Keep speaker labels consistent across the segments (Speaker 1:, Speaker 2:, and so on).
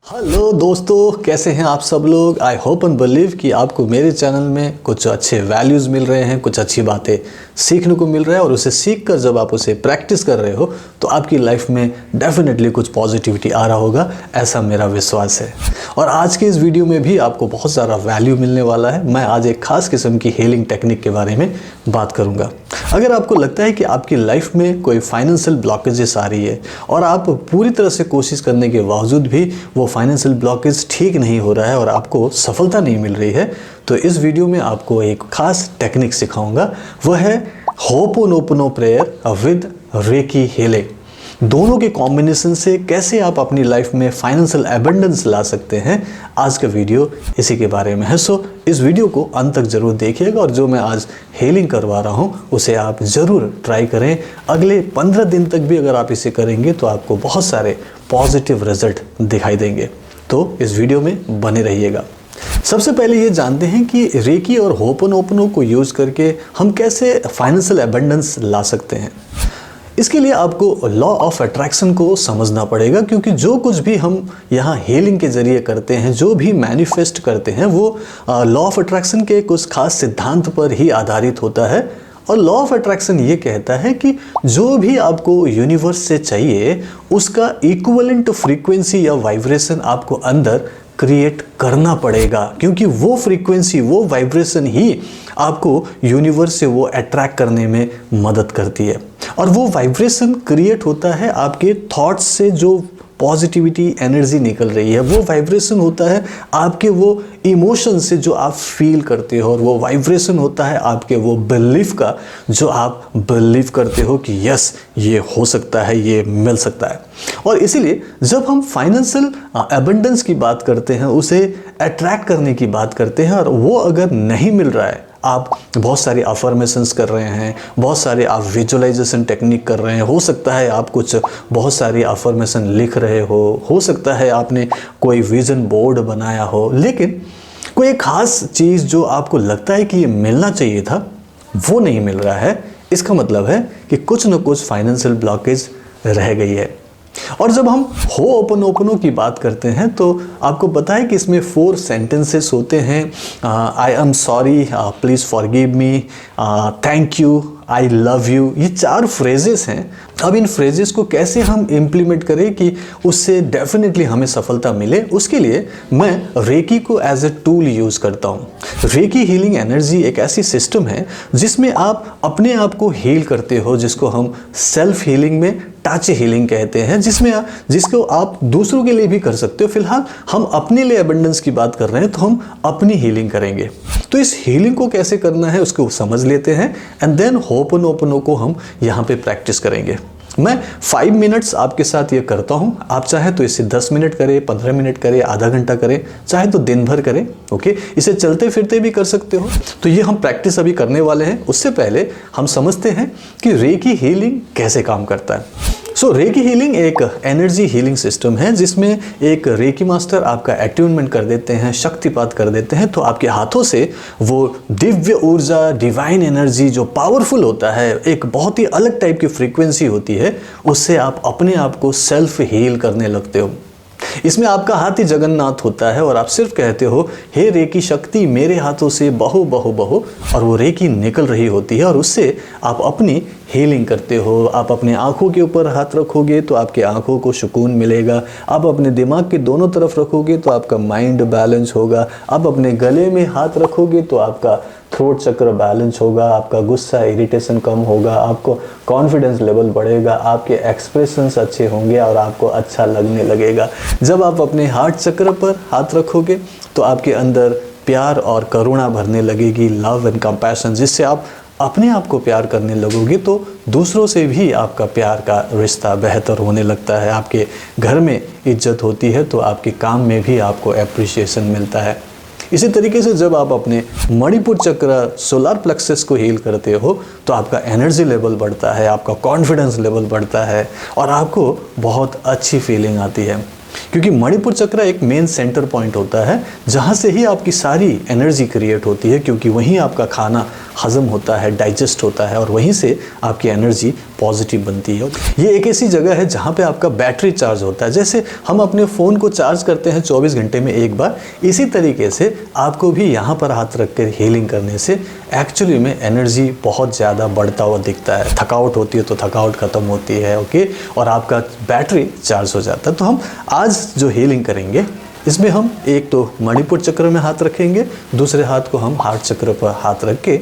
Speaker 1: Hello दोस्तों, कैसे हैं आप सब लोग। आई होप एंड बिलीव कि आपको मेरे चैनल में कुछ अच्छे वैल्यूज़ मिल रहे हैं, कुछ अच्छी बातें सीखने को मिल रहा है और उसे सीख कर जब आप उसे प्रैक्टिस कर रहे हो तो आपकी लाइफ में डेफिनेटली कुछ पॉजिटिविटी आ रहा होगा, ऐसा मेरा विश्वास है। और आज के इस वीडियो में भी आपको बहुत सारा वैल्यू मिलने वाला है। मैं आज एक खास किस्म की हीलिंग टेक्निक के बारे में बात करूँगा। अगर आपको लगता है कि आपकी लाइफ में कोई फाइनेंशियल ब्लॉकेजेस आ रही है और आप पूरी तरह से कोशिश करने के बावजूद भी वो फाइनेंशियल ब्लॉकेज ठीक नहीं हो रहा है और आपको सफलता नहीं मिल रही है, तो इस वीडियो में आपको एक खास टेक्निक सिखाऊंगा। वह है ho'oponopono prayer with recce healing. दोनों के कॉम्बिनेशन से कैसे आप अपनी लाइफ में फाइनेंशियल एबंडेंस ला सकते हैं, आज का वीडियो इसी के बारे में है। सो इस वीडियो को अंत तक जरूर देखिएगा और जो मैं आज हीलिंग करवा रहा हूं उसे आप ज़रूर ट्राई करें। अगले 15 दिन तक भी अगर आप इसे करेंगे तो आपको बहुत सारे पॉजिटिव रिजल्ट दिखाई देंगे। तो इस वीडियो में बने रहिएगा। सबसे पहले ये जानते हैं कि रेकी और होपोनोपोनो को यूज करके हम कैसे फाइनेंशियल एबंडेंस ला सकते हैं। इसके लिए आपको लॉ ऑफ अट्रैक्शन को समझना पड़ेगा, क्योंकि जो कुछ भी हम यहाँ हीलिंग के जरिए करते हैं, जो भी मैनिफेस्ट करते हैं, वो लॉ ऑफ अट्रैक्शन के कुछ खास सिद्धांत पर ही आधारित होता है। और लॉ ऑफ अट्रैक्शन ये कहता है कि जो भी आपको यूनिवर्स से चाहिए उसका इक्विवेलेंट फ्रीक्वेंसी या वाइब्रेशन आपको अंदर क्रिएट करना पड़ेगा, क्योंकि वो फ्रीक्वेंसी, वो वाइब्रेशन ही आपको यूनिवर्स से वो अट्रैक्ट करने में मदद करती है। और वो वाइब्रेशन क्रिएट होता है आपके थॉट्स से, जो पॉजिटिविटी एनर्जी निकल रही है वो वाइब्रेशन होता है आपके वो इमोशन से जो आप फील करते हो, और वो वाइब्रेशन होता है आपके वो बिलीफ का जो आप बिलीव करते हो कि यस ये हो सकता है, ये मिल सकता है। और इसीलिए जब हम फाइनेंशियल एबंडेंस की बात करते हैं, उसे अट्रैक्ट करने की बात करते हैं, और वो अगर नहीं मिल रहा है, आप बहुत सारी अफर्मेशंस कर रहे हैं, बहुत सारे आप विजुअलाइजेशन टेक्निक कर रहे हैं, हो सकता है आप कुछ बहुत सारी अफर्मेशन लिख रहे हो सकता है आपने कोई विजन बोर्ड बनाया हो, लेकिन कोई एक खास चीज़ जो आपको लगता है कि ये मिलना चाहिए था वो नहीं मिल रहा है, इसका मतलब है कि कुछ न कुछ फाइनेंशियल ब्लॉकेज रह गई है। और जब हम होपोनोपोनो की बात करते हैं तो आपको पता है कि इसमें 4 सेंटेंसेस होते हैं। आई am sorry, please forgive me, thank you, I love you, ये 4 फ्रेजेस हैं। अब इन फ्रेजेस को कैसे हम इम्प्लीमेंट करें कि उससे डेफिनेटली हमें सफलता मिले, उसके लिए मैं रेकी को एज ए टूल यूज़ करता हूँ। रेकी हीलिंग एनर्जी एक ऐसी सिस्टम है जिसमें आप अपने आप को हील करते हो, जिसको हम सेल्फ हीलिंग में टच हीलिंग कहते हैं, जिसको आप दूसरों के लिए भी कर सकते हो। फिलहाल हम अपने लिए एबंडेंस की बात कर रहे हैं तो हम अपनी हीलिंग करेंगे। तो इस हीलिंग को कैसे करना है उसको समझ लेते हैं, एंड देन होपोनोपोनो को हम यहाँ पे प्रैक्टिस करेंगे। मैं 5 मिनट्स आपके साथ ये करता हूँ। आप चाहे तो इसे 10 मिनट करें, 15 मिनट करें, आधा घंटा करें, चाहे तो दिन भर करें। ओके, इसे चलते फिरते भी कर सकते हो। तो ये हम प्रैक्टिस अभी करने वाले हैं। उससे पहले हम समझते हैं कि रेकी हीलिंग कैसे काम करता है। सो रेकी हीलिंग एक एनर्जी हीलिंग सिस्टम है जिसमें एक रेकी मास्टर आपका अट्यूनमेंट कर देते हैं, शक्तिपात कर देते हैं, तो आपके हाथों से वो दिव्य ऊर्जा, डिवाइन एनर्जी जो पावरफुल होता है, एक बहुत ही अलग टाइप की फ्रीक्वेंसी होती है, उससे आप अपने आप को सेल्फ हील करने लगते हो। इसमें आपका हाथ ही जगन्नाथ होता है और आप सिर्फ कहते हो, हे रेकी शक्ति मेरे हाथों से बहो बहो बहो, और वो रेकी निकल रही होती है और उससे आप अपनी हीलिंग करते हो। आप अपने आँखों के ऊपर हाथ रखोगे तो आपके आँखों को सुकून मिलेगा। आप अपने दिमाग के दोनों तरफ रखोगे तो आपका माइंड बैलेंस होगा। आप अपने गले में हाथ रखोगे तो आपका थ्रोट चक्र बैलेंस होगा, आपका गुस्सा, इरिटेशन कम होगा, आपको कॉन्फिडेंस लेवल बढ़ेगा, आपके एक्सप्रेशंस अच्छे होंगे और आपको अच्छा लगने लगेगा। जब आप अपने हार्ट चक्र पर हाथ रखोगे तो आपके अंदर प्यार और करुणा भरने लगेगी, लव एंड कंपैशन, जिससे आप अपने आप को प्यार करने लगोगे तो दूसरों से भी आपका प्यार का रिश्ता बेहतर होने लगता है। आपके घर में इज्जत होती है तो आपके काम में भी आपको एप्रिसिएशन मिलता है। इसी तरीके से जब आप अपने मणिपुर चक्र, सोलर प्लेक्सस को हील करते हो तो आपका एनर्जी लेवल बढ़ता है, आपका कॉन्फिडेंस लेवल बढ़ता है और आपको बहुत अच्छी फीलिंग आती है। क्योंकि मणिपुर चक्र एक मेन सेंटर पॉइंट होता है जहाँ से ही आपकी सारी एनर्जी क्रिएट होती है, क्योंकि वहीं आपका खाना हजम होता है, डाइजेस्ट होता है, और वहीं से आपकी एनर्जी पॉजिटिव बनती है। ये एक ऐसी जगह है जहाँ पे आपका बैटरी चार्ज होता है। जैसे हम अपने फ़ोन को चार्ज करते हैं 24 घंटे में एक बार, इसी तरीके से आपको भी यहाँ पर हाथ रख कर हीलिंग करने से एक्चुअली में एनर्जी बहुत ज़्यादा बढ़ता हुआ दिखता है। थकावट होती है तो थकावट ख़त्म होती है, ओके, और आपका बैटरी चार्ज हो जाता है। तो हम आज जो हीलिंग करेंगे इसमें हम एक तो मणिपुर चक्र में हाथ रखेंगे, दूसरे हाथ को हम हार्ट चक्र पर हाथ रख के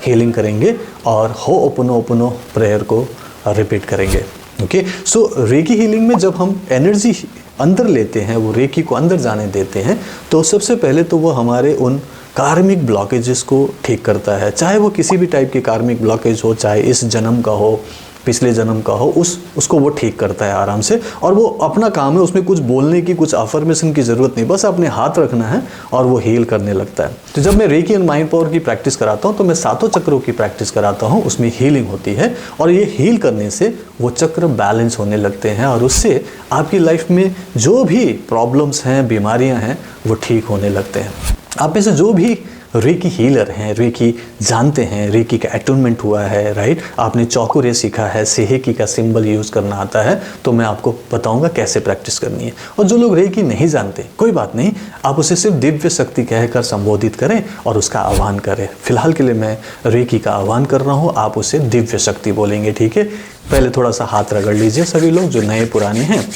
Speaker 1: हीलिंग करेंगे और होओपोनोपोनो प्रेयर को रिपीट करेंगे। ओके, सो रेकी हीलिंग में जब हम एनर्जी अंदर लेते हैं, वो रेकी को अंदर जाने देते हैं, तो सबसे पहले तो वो हमारे उन कार्मिक ब्लॉकेजेस को ठीक करता है। चाहे वो किसी भी टाइप के कार्मिक ब्लॉकेज हो, चाहे इस जन्म का हो, पिछले जन्म का हो, उसको वो ठीक करता है आराम से। और वो अपना काम है, उसमें कुछ बोलने की, कुछ अफर्मेशन की ज़रूरत नहीं, बस अपने हाथ रखना है और वो हील करने लगता है। तो जब मैं रेकी एंड माइंड पावर की प्रैक्टिस कराता हूँ तो मैं 7 चक्रों की प्रैक्टिस कराता हूँ, उसमें हीलिंग होती है और ये हील करने से वो चक्र बैलेंस होने लगते हैं और उससे आपकी लाइफ में जो भी प्रॉब्लम्स हैं, बीमारियाँ हैं, वो ठीक होने लगते हैं। आप में से जो भी रेकी हीलर हैं, रेकी जानते हैं, रेकी का अटूनमेंट हुआ है, राइट, आपने चौकुरे सीखा है, सेहेकी का सिंबल यूज़ करना आता है, तो मैं आपको बताऊंगा कैसे प्रैक्टिस करनी है। और जो लोग रेकी नहीं जानते, कोई बात नहीं, आप उसे सिर्फ दिव्य शक्ति कहकर संबोधित करें और उसका आह्वान करें। फिलहाल के लिए मैं रेकी का आह्वान कर रहा हूँ, आप उसे दिव्य शक्ति बोलेंगे, ठीक है। पहले थोड़ा सा हाथ रगड़ लीजिए, सभी लोग जो नए पुराने हैं,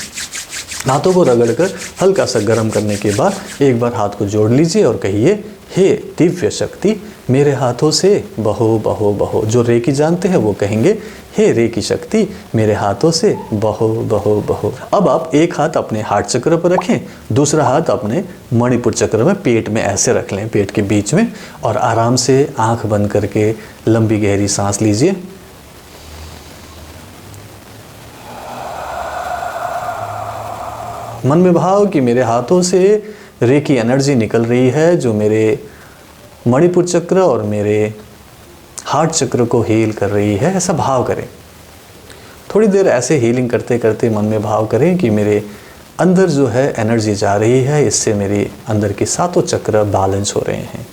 Speaker 1: हाथों को रगड़कर हल्का सा गर्म करने के बाद एक बार हाथ को जोड़ लीजिए और कहिए, हे दिव्य शक्ति मेरे हाथों से बहो बहो बहो। जो रेकी जानते हैं वो कहेंगे, हे रेकी शक्ति मेरे हाथों से बहो बहो बहो। अब आप एक हाथ अपने हार्ट चक्र पर रखें, दूसरा हाथ अपने मणिपुर चक्र में पेट में ऐसे रख लें, पेट के बीच में, और आराम से आंख बंद करके लंबी गहरी सांस लीजिए। मन में भाव कि मेरे हाथों से रेकी एनर्जी निकल रही है जो मेरे मणिपुर चक्र और मेरे हार्ट चक्र को हील कर रही है, ऐसा भाव करें। थोड़ी देर ऐसे हीलिंग करते करते मन में भाव करें कि मेरे अंदर जो है एनर्जी जा रही है, इससे मेरे अंदर के 7 चक्र बैलेंस हो रहे हैं।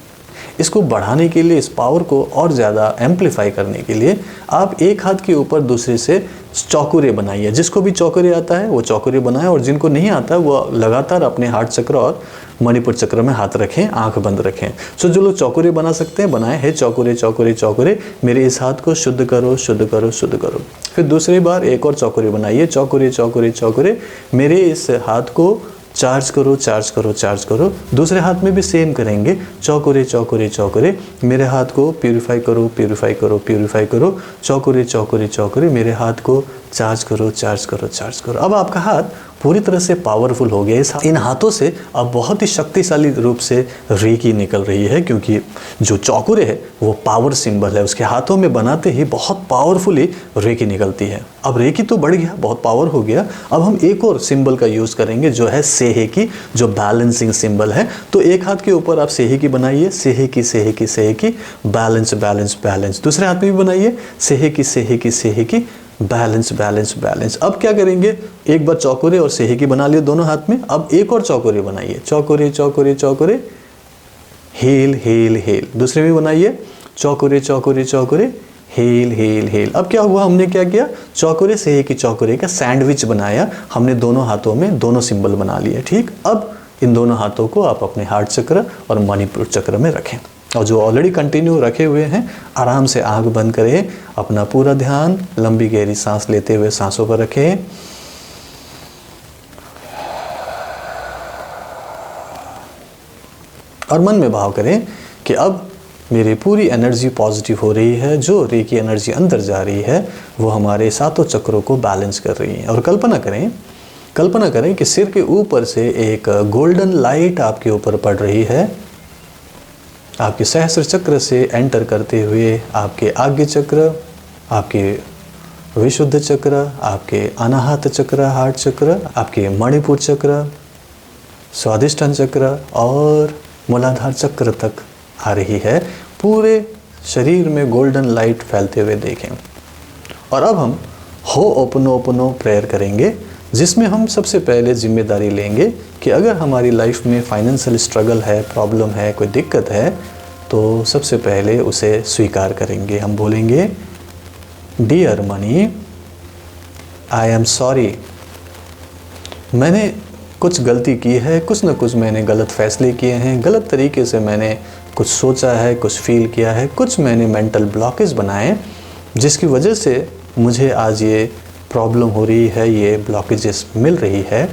Speaker 1: इसको बढ़ाने के लिए, इस पावर को और ज़्यादा एम्पलीफाई करने के लिए आप एक हाथ के ऊपर दूसरे से चौकुरे बनाइए। जिसको भी चौकुरे आता है वो चौकुरे बनाए, और जिनको नहीं आता वो लगातार अपने हार्ट चक्र और मणिपुर चक्र में हाथ रखें, आंख बंद रखें। सो जो लोग चौकुरे बना सकते हैं बनाए, है चौकुरे चौकुरे चौकुरे मेरे इस हाथ को शुद्ध करो शुद्ध करो शुद्ध करो। फिर दूसरी बार एक और चौकुरे बनाइए, चौकुरे चौकुरे चौकुरे मेरे इस हाथ को चार्ज करो चार्ज करो चार्ज करो। दूसरे हाथ में भी सेम करेंगे, चौकुरे चौकुरे चौकुरे मेरे हाथ को प्यूरिफाई करो प्यूरिफाई करो प्यूरिफाई करो। चौकुरे चौकुरे चौकुरे मेरे हाथ को चार्ज करो चार्ज करो चार्ज करो। अब आपका हाथ पूरी तरह से पावरफुल हो गया। इन हाथों से अब बहुत ही शक्तिशाली रूप से रेकी निकल रही है, क्योंकि जो चौकुरे है वो पावर सिंबल है, उसके हाथों में बनाते ही बहुत पावरफुली रेकी निकलती है। अब रेकी तो बढ़ गया, बहुत पावर हो गया। अब हम एक और सिंबल का यूज़ करेंगे जो है सेहेकी, जो बैलेंसिंग सिंबल है। तो एक हाथ के ऊपर आप सेहेकी बनाइए, सेहेकी सेहेकी सेहेकी, बैलेंस बैलेंस बैलेंस। दूसरे हाथ में भी बनाइए, सेहेकी सेहेकी सेहेकी, बैलेंस बैलेंस बैलेंस। अब क्या करेंगे, एक बार चौकुरे और सेहेकी बना लिए दोनों हाथ में, अब एक और चौकुरे बनाइए, चौकुरे चौकुरे चौकुरे, हील हील हील। दूसरे में बनाइए, चौकुरे चौकुरे चौकुरे, हील हील हील। अब क्या हुआ, हमने क्या किया, चौकुरे सेहेकी चौकुरे का सैंडविच बनाया, हमने दोनों हाथों में दोनों सिंबल बना लिए। ठीक, अब इन दोनों हाथों को आप अपने हार्ट चक्र और मणिपुर चक्र में रखें, और जो ऑलरेडी कंटिन्यू रखे हुए हैं आराम से आंख बंद करें, अपना पूरा ध्यान लंबी गहरी सांस लेते हुए सांसों पर रखें। और मन में भाव करें कि अब मेरी पूरी एनर्जी पॉजिटिव हो रही है, जो रेकी एनर्जी अंदर जा रही है वो हमारे 7 चक्रों को बैलेंस कर रही है। और कल्पना करें कि सिर के ऊपर से एक गोल्डन लाइट आपके ऊपर पड़ रही है, आपके सहस्त्र चक्र से एंटर करते हुए आपके आज्ञा चक्र, आपके विशुद्ध चक्र, आपके अनाहत चक्र हार्ट चक्र, आपके मणिपुर चक्र, स्वादिष्ठान चक्र और मूलाधार चक्र तक आ रही है। पूरे शरीर में गोल्डन लाइट फैलते हुए देखें। और अब हम होओपोनोपोनो प्रेयर करेंगे, जिसमें हम सबसे पहले जिम्मेदारी लेंगे कि अगर हमारी लाइफ में फाइनेंशियल स्ट्रगल है, प्रॉब्लम है, कोई दिक्कत है, तो सबसे पहले उसे स्वीकार करेंगे। हम बोलेंगे, dear money I am sorry. मैंने कुछ गलती की है, कुछ न कुछ मैंने गलत फ़ैसले किए हैं, गलत तरीके से मैंने कुछ सोचा है, कुछ फ़ील किया है, कुछ मैंने मेंटल ब्लॉकेज बनाए जिसकी वजह से मुझे आज ये प्रॉब्लम हो रही है, ये ब्लॉकेजेस मिल रही है।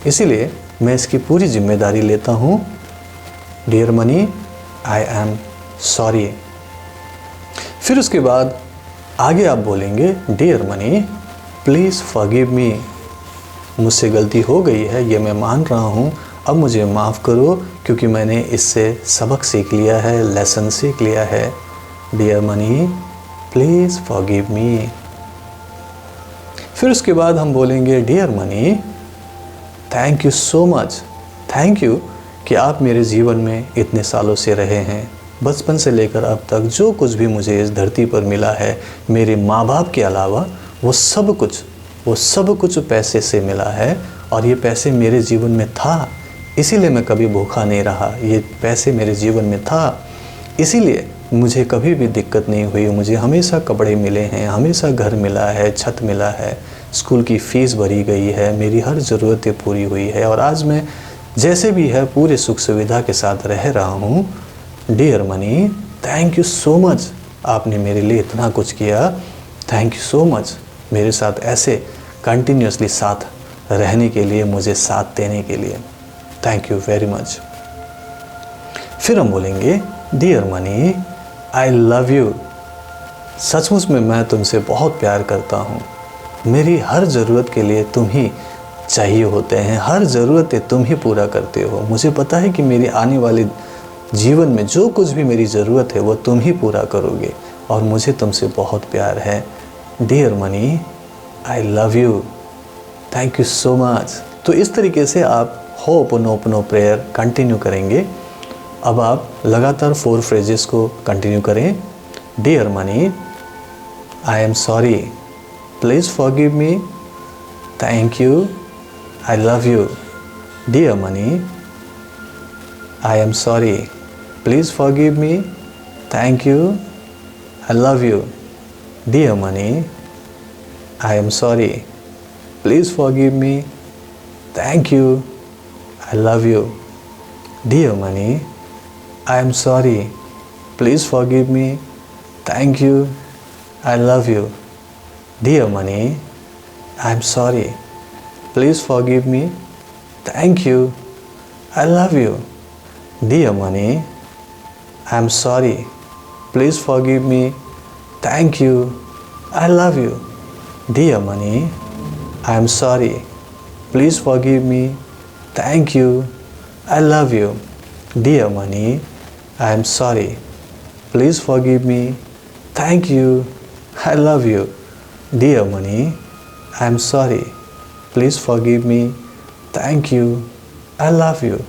Speaker 1: इसीलिए मैं इसकी पूरी जिम्मेदारी लेता हूँ। Dear money, I am sorry. फिर उसके बाद आगे आप बोलेंगे, dear money please forgive me. मुझसे गलती हो गई है, ये मैं मान रहा हूँ, अब मुझे माफ़ करो क्योंकि मैंने इससे सबक सीख लिया है, लेसन सीख लिया है। Dear money please forgive me. फिर उसके बाद हम बोलेंगे, dear money thank you so much. Thank you कि आप मेरे जीवन में इतने सालों से रहे हैं। बचपन से लेकर अब तक जो कुछ भी मुझे इस धरती पर मिला है, मेरे माँ बाप के अलावा वो सब कुछ पैसे से मिला है। और ये पैसे मेरे जीवन में था, इसीलिए मैं कभी भूखा नहीं रहा। ये पैसे मेरे जीवन में था, इसीलिए मुझे कभी भी दिक्कत नहीं हुई। मुझे हमेशा कपड़े मिले हैं, हमेशा घर मिला है, छत मिला है, स्कूल की फ़ीस भरी गई है, मेरी हर ज़रूरतें पूरी हुई है और आज मैं जैसे भी है पूरे सुख सुविधा के साथ रह रहा हूँ। Dear money thank you so much, आपने मेरे लिए इतना कुछ किया। थैंक यू सो मच मेरे साथ ऐसे कंटिन्यूसली साथ रहने के लिए, मुझे साथ देने के लिए। Thank you very much. फिर हम बोलेंगे, dear money I love you. सचमुच में मैं तुमसे बहुत प्यार करता हूँ। मेरी हर ज़रूरत के लिए तुम ही चाहिए होते हैं, हर ज़रूरतें तुम ही पूरा करते हो। मुझे पता है कि मेरी आने वाले जीवन में जो कुछ भी मेरी ज़रूरत है वो तुम ही पूरा करोगे और मुझे तुमसे बहुत प्यार है। Dear money I love you, thank you so much. तो इस तरीके से आप होपोनोपोनो प्रेयर कंटिन्यू करेंगे। अब आप लगातार 4 फ्रेजेस को कंटिन्यू करें। Dear money I am sorry, please forgive me, thank you, I love you. Dear money I am sorry, please forgive me, thank you, I love you. Dear money I am sorry, please forgive me, thank you, I love you. Dear money I am sorry, please forgive me, thank you, I love you. Dear money, I am sorry, please forgive me, thank you, I love you. Dear money, I am sorry, please forgive me, thank you, I love you. Dear money, I am sorry, please forgive me, thank you, I love you. Dear money, I am sorry, please forgive me, thank you, I love you. Dear money, I am sorry, please forgive me, thank you, I love you.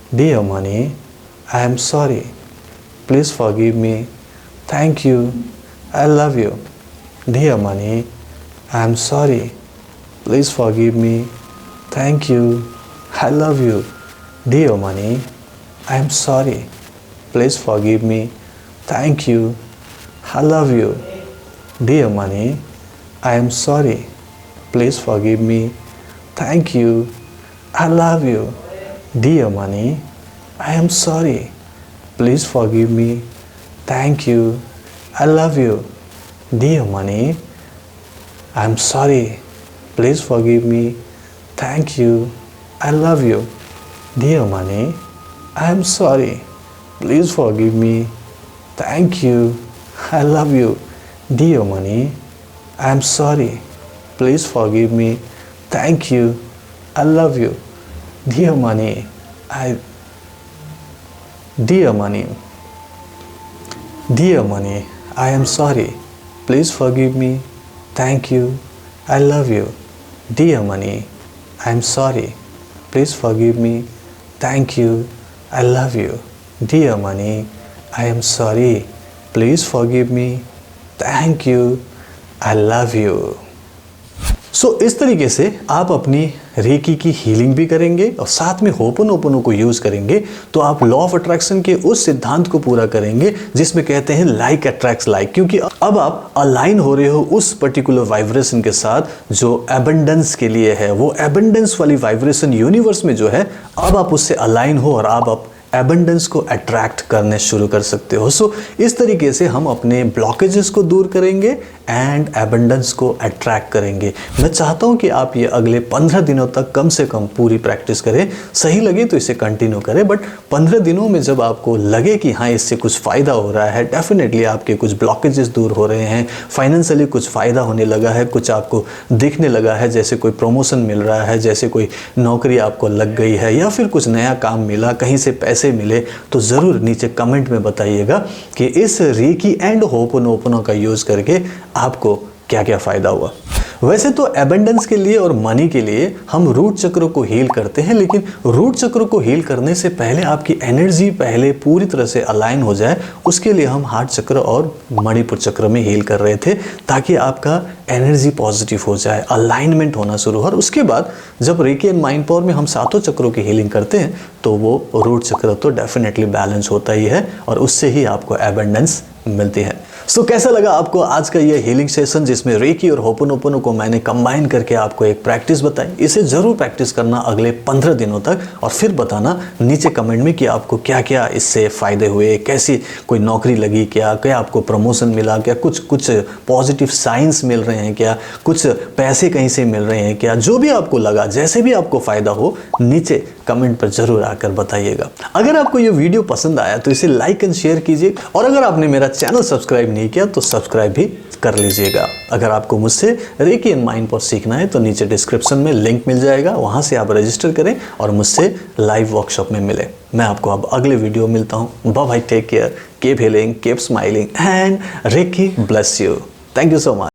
Speaker 1: Dear money, I am sorry, please forgive me, thank you, I love you. Dear money, I am sorry, please forgive me, thank you, I love you. Dear money, I am sorry, please forgive me, thank you, I love you. Dear money, I am sorry, please forgive me, thank you, I love you. Dear money, I am sorry, please forgive me, thank you, I love you. Dear money, I am sorry, please forgive me, thank you, I love you. Dear money, I am sorry, please forgive me, thank you, I love you. Dear money, I am sorry, please forgive me, thank you, I love you. Dear money, Dear money, I am sorry, please forgive me, thank you, I love you. Dear money, I am sorry, please forgive me, thank you, I love you. Dear money, I am sorry, please forgive me, thank you, I love you. सो इस तरीके से आप अपनी recce की healing भी करेंगे और साथ में होपोनोपोनो को यूज करेंगे तो आप लॉ ऑफ अट्रैक्शन के उस सिद्धांत को पूरा करेंगे जिसमें कहते हैं लाइक अट्रैक्ट्स लाइक, क्योंकि अब आप अलाइन हो रहे हो उस पर्टिकुलर वाइब्रेशन के साथ जो एबंडेंस के लिए है। वो एबंडेंस वाली वाइब्रेशन यूनिवर्स में जो है अब आप उससे अलाइन हो और आप एबंडेंस को अट्रैक्ट करने शुरू कर सकते हो। सो इस तरीके से हम अपने ब्लॉकेजेस को दूर करेंगे एंड एबंडेंस को अट्रैक्ट करेंगे। मैं चाहता हूं कि आप ये अगले 15 दिनों तक कम से कम पूरी प्रैक्टिस करें। सही लगे तो इसे कंटिन्यू करें, बट 15 दिनों में जब आपको लगे कि हाँ इससे कुछ फ़ायदा हो रहा है, डेफिनेटली आपके कुछ ब्लॉकेजेस दूर हो रहे हैं, फाइनेंशियली कुछ फ़ायदा होने लगा है, कुछ आपको दिखने लगा है, जैसे कोई प्रमोशन मिल रहा है, जैसे कोई नौकरी आपको लग गई है या फिर कुछ नया काम मिला, कहीं से पैसे मिले, तो ज़रूर नीचे कमेंट में बताइएगा कि इस रेकी एंड होपोनोपोनो का यूज़ करके आपको क्या क्या फ़ायदा हुआ। वैसे तो एबंडेंस के लिए और मनी के लिए हम रूट चक्र को हील करते हैं, लेकिन रूट चक्र को हील करने से पहले आपकी एनर्जी पहले पूरी तरह से अलाइन हो जाए, उसके लिए हम हार्ट चक्र और मणिपुर चक्र में हील कर रहे थे ताकि आपका एनर्जी पॉजिटिव हो जाए, अलाइनमेंट होना शुरू हो। और उसके बाद जब रेकी एंड माइंड पावर में हम सातों चक्रों की हीलिंग करते हैं तो वो रूट चक्र तो डेफिनेटली बैलेंस होता ही है और उससे ही आपको एबंडेंस मिलती है। सो कैसा लगा आपको आज का ये हीलिंग सेशन जिसमें रेकी और होपोनोपोनो को मैंने कंबाइन करके आपको एक प्रैक्टिस बताई। इसे जरूर प्रैक्टिस करना अगले 15 दिनों तक और फिर बताना नीचे कमेंट में कि आपको क्या क्या इससे फ़ायदे हुए, कैसी कोई नौकरी लगी, क्या क्या आपको प्रमोशन मिला, क्या कुछ पॉजिटिव साइंस मिल रहे हैं, क्या कुछ पैसे कहीं से मिल रहे हैं, क्या जो भी आपको लगा, जैसे भी आपको फ़ायदा हो नीचे कमेंट पर जरूर आकर बताइएगा। अगर आपको ये वीडियो पसंद आया तो इसे लाइक एंड शेयर कीजिए और अगर आपने मेरा चैनल सब्सक्राइब नहीं किया तो सब्सक्राइब भी कर लीजिएगा। अगर आपको मुझसे रेकी एंड माइंड पावर सीखना है तो नीचे डिस्क्रिप्शन में लिंक मिल जाएगा, वहां से आप रजिस्टर करें और मुझसे लाइव वर्कशॉप में मिले। मैं आपको अब अगले वीडियो मिलता हूँ। Bye bye, take care, keep healing, keep smiling and reiki bless you. Thank you so much.